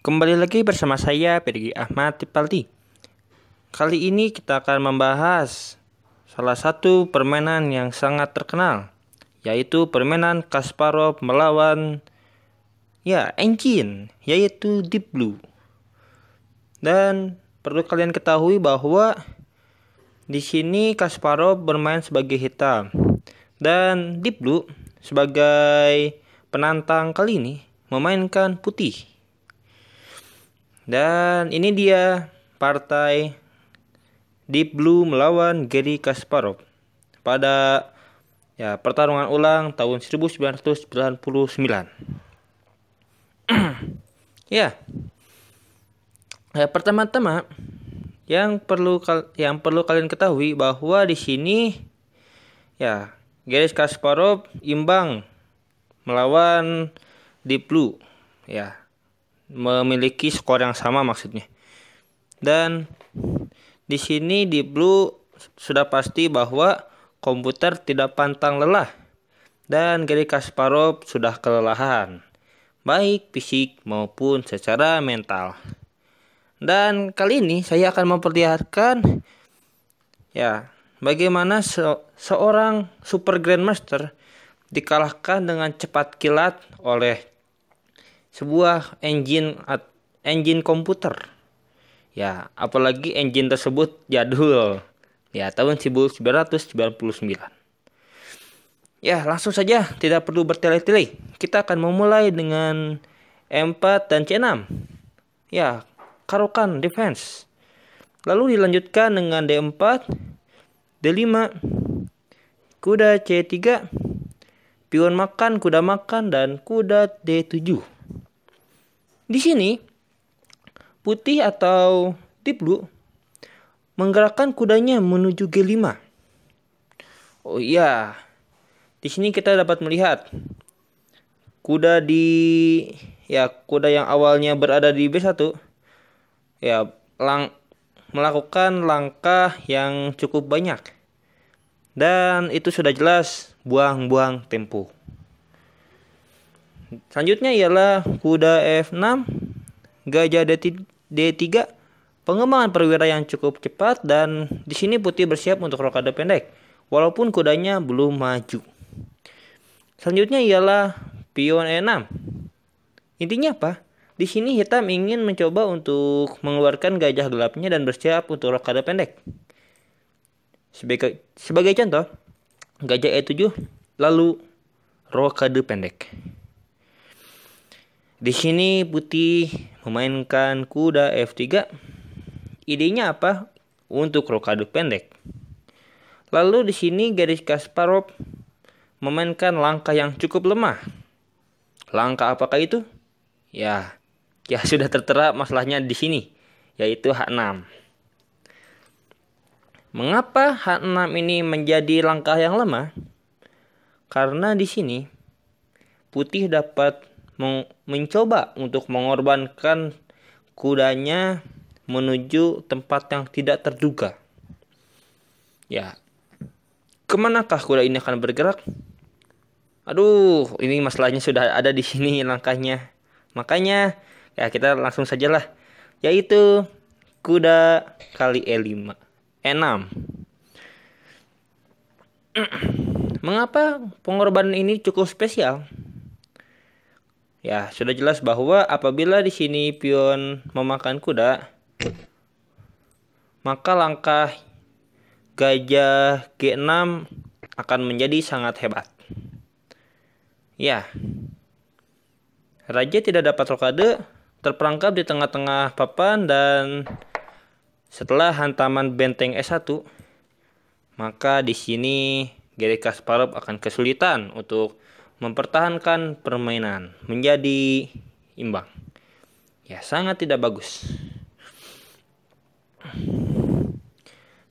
Kembali lagi bersama saya, Pergi Ahmad Tipaldi. Kali ini kita akan membahas salah satu permainan yang sangat terkenal, yaitu permainan Kasparov melawan engine, yaitu Deep Blue. Dan perlu kalian ketahui bahwa di sini Kasparov bermain sebagai hitam dan Deep Blue sebagai penantang kali ini memainkan putih. Dan ini dia partai Deep Blue melawan Garry Kasparov pada pertarungan ulang tahun 1999. Pertama-tama yang perlu kalian ketahui bahwa di sini Garry Kasparov imbang melawan Deep Blue, memiliki skor yang sama maksudnya. Dan di sini Deep Blue sudah pasti bahwa komputer tidak pantang lelah dan Garry Kasparov sudah kelelahan, baik fisik maupun secara mental. Dan kali ini saya akan memperlihatkan bagaimana seorang super grandmaster dikalahkan dengan cepat kilat oleh sebuah engine komputer. Apalagi engine tersebut jadul. Tahun 1999. Langsung saja, tidak perlu bertele-tele. Kita akan memulai dengan E4 dan C6. Karokan defense. Lalu dilanjutkan dengan D4, D5, kuda C3, pion makan, kuda makan, dan kuda D7. Di sini putih atau Deep Blue menggerakkan kudanya menuju G5. Di sini kita dapat melihat kuda kuda yang awalnya berada di B1 melakukan langkah yang cukup banyak. Dan itu sudah jelas buang-buang tempo. Selanjutnya ialah kuda F6, gajah D3, pengembangan perwira yang cukup cepat, dan di sini putih bersiap untuk rokade pendek walaupun kudanya belum maju. Selanjutnya ialah pion E6. Intinya apa? Di sini hitam ingin mencoba untuk mengeluarkan gajah gelapnya dan bersiap untuk rokade pendek. Sebagai contoh, gajah E7 lalu rokade pendek. Di sini putih memainkan kuda F3. Idenya apa? Untuk rokade pendek. Lalu di sini Garry Kasparov memainkan langkah yang cukup lemah. Langkah apakah itu? Sudah tertera masalahnya di sini, yaitu H6. Mengapa H6 ini menjadi langkah yang lemah? Karena di sini putih dapat mencoba untuk mengorbankan kudanya menuju tempat yang tidak terduga. Kemanakah kuda ini akan bergerak? Ini masalahnya sudah ada di sini langkahnya. Makanya kita langsung sajalah, yaitu kuda kali E6. Mengapa pengorbanan ini cukup spesial? Sudah jelas bahwa apabila di sini pion memakan kuda, maka langkah gajah G6 akan menjadi sangat hebat. Raja tidak dapat rokade, terperangkap di tengah-tengah papan, dan setelah hantaman benteng S1, maka di sini Garry Kasparov akan kesulitan untuk mempertahankan permainan, menjadi imbang. Sangat tidak bagus.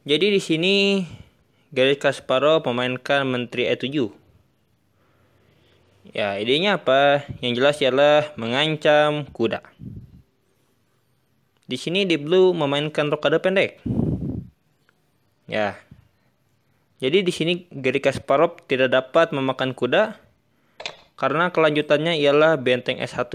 Jadi di sini Garry Kasparov memainkan menteri E7. Idenya apa? Yang jelas ialah mengancam kuda. Di sini Deep Blue memainkan rokade pendek. Jadi di sini Garry Kasparov tidak dapat memakan kuda karena kelanjutannya ialah benteng S1.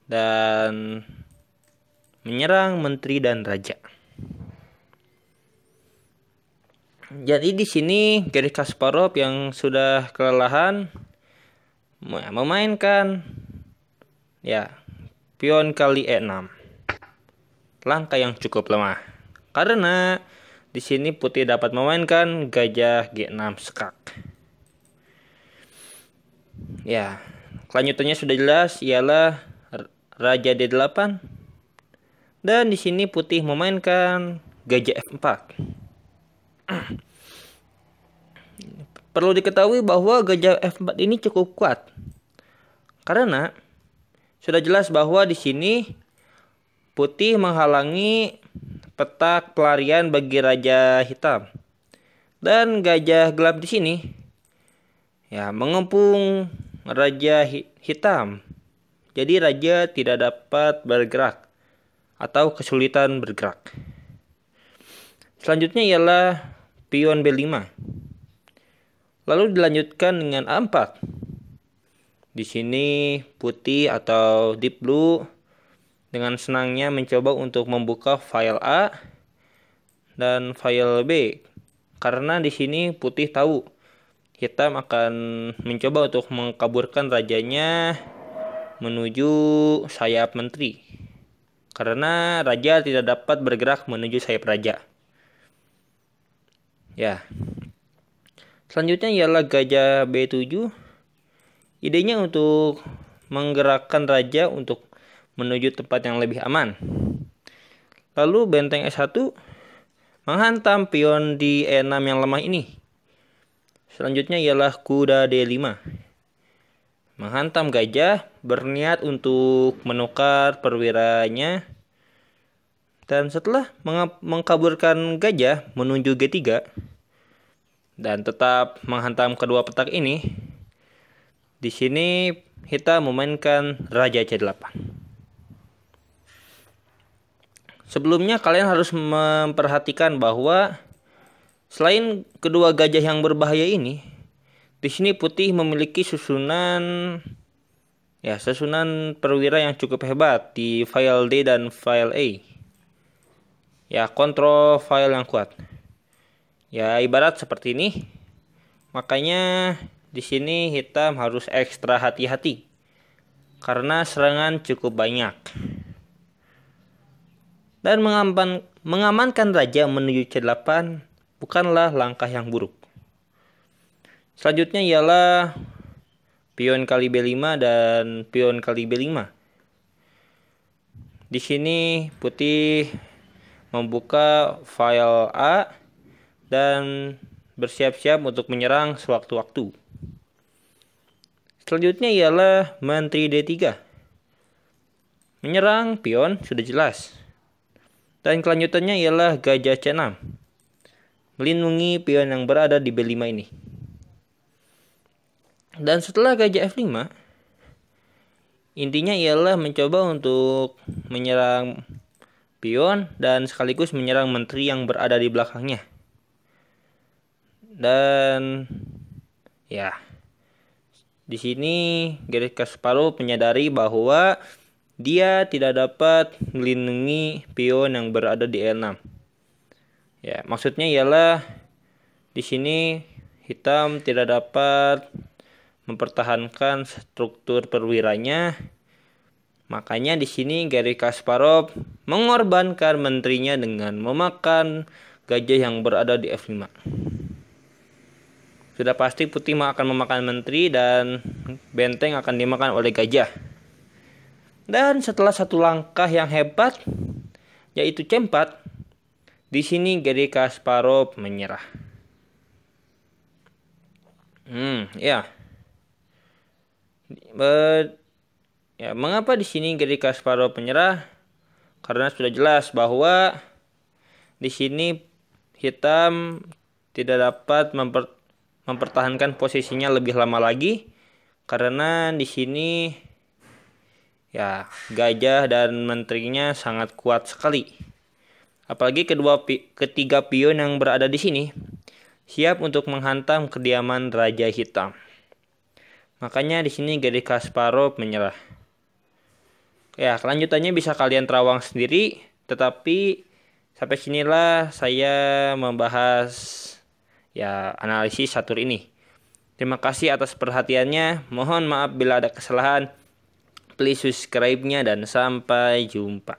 dan menyerang menteri dan raja. Jadi di sini Garry Kasparov yang sudah kelelahan memainkan pion kali E6. Langkah yang cukup lemah. Karena di sini putih dapat memainkan gajah G6 skak. Kelanjutannya sudah jelas, ialah raja D8. Dan di sini putih memainkan gajah F4. Perlu diketahui bahwa gajah F4 ini cukup kuat. Karena sudah jelas bahwa di sini putih menghalangi petak pelarian bagi raja hitam. Dan gajah gelap di sini mengepung raja hitam. Jadi raja tidak dapat bergerak atau kesulitan bergerak. Selanjutnya ialah pion B5. Lalu dilanjutkan dengan A4. Di sini putih atau deep blue dengan senangnya mencoba untuk membuka file A dan file B. Karena di sini putih tahu hitam akan mencoba untuk mengkaburkan rajanya menuju sayap menteri. Karena raja tidak dapat bergerak menuju sayap raja. Selanjutnya ialah gajah B7. Idenya untuk menggerakkan raja untuk menuju tempat yang lebih aman. Lalu benteng S1 menghantam pion di E6 yang lemah ini. Selanjutnya ialah kuda D5. Menghantam gajah, berniat untuk menukar perwiranya. Dan setelah mengkaburkan gajah menuju G3 dan tetap menghantam kedua petak ini, di sini hitam memainkan raja C8. Sebelumnya kalian harus memperhatikan bahwa selain kedua gajah yang berbahaya ini, di sini putih memiliki susunan perwira yang cukup hebat di file D dan file A. Kontrol file yang kuat. Ibarat seperti ini. Makanya di sini hitam harus ekstra hati-hati karena serangan cukup banyak. Dan mengamankan raja menuju C8 bukanlah langkah yang buruk. Selanjutnya ialah pion kali B5 dan pion kali B5. Di sini putih membuka file A dan bersiap-siap untuk menyerang sewaktu-waktu. Selanjutnya ialah menteri D3. Menyerang pion sudah jelas. Dan kelanjutannya ialah gajah C6. Melindungi pion yang berada di B5 ini. Dan setelah gajah F5, intinya ialah mencoba untuk menyerang pion dan sekaligus menyerang menteri yang berada di belakangnya. Dan di sini Garry Kasparov menyadari bahwa dia tidak dapat melindungi pion yang berada di E6. Maksudnya ialah di sini hitam tidak dapat mempertahankan struktur perwiranya. Makanya di sini Garry Kasparov mengorbankan menterinya dengan memakan gajah yang berada di F5. Sudah pasti putih akan memakan menteri dan benteng akan dimakan oleh gajah. Dan setelah satu langkah yang hebat, yaitu C4, di sini Garry Kasparov menyerah. Mengapa di sini Garry Kasparov menyerah? Karena sudah jelas bahwa di sini hitam tidak dapat mempertahankan posisinya lebih lama lagi karena di sini gajah dan menterinya sangat kuat sekali. Apalagi ketiga pion yang berada di sini siap untuk menghantam kediaman raja hitam. Makanya di sini Garry Kasparov menyerah. Ya, kelanjutannya bisa kalian terawang sendiri, tetapi sampai sinilah saya membahas ya analisis catur ini. Terima kasih atas perhatiannya. Mohon maaf bila ada kesalahan. Please subscribe-nya dan sampai jumpa.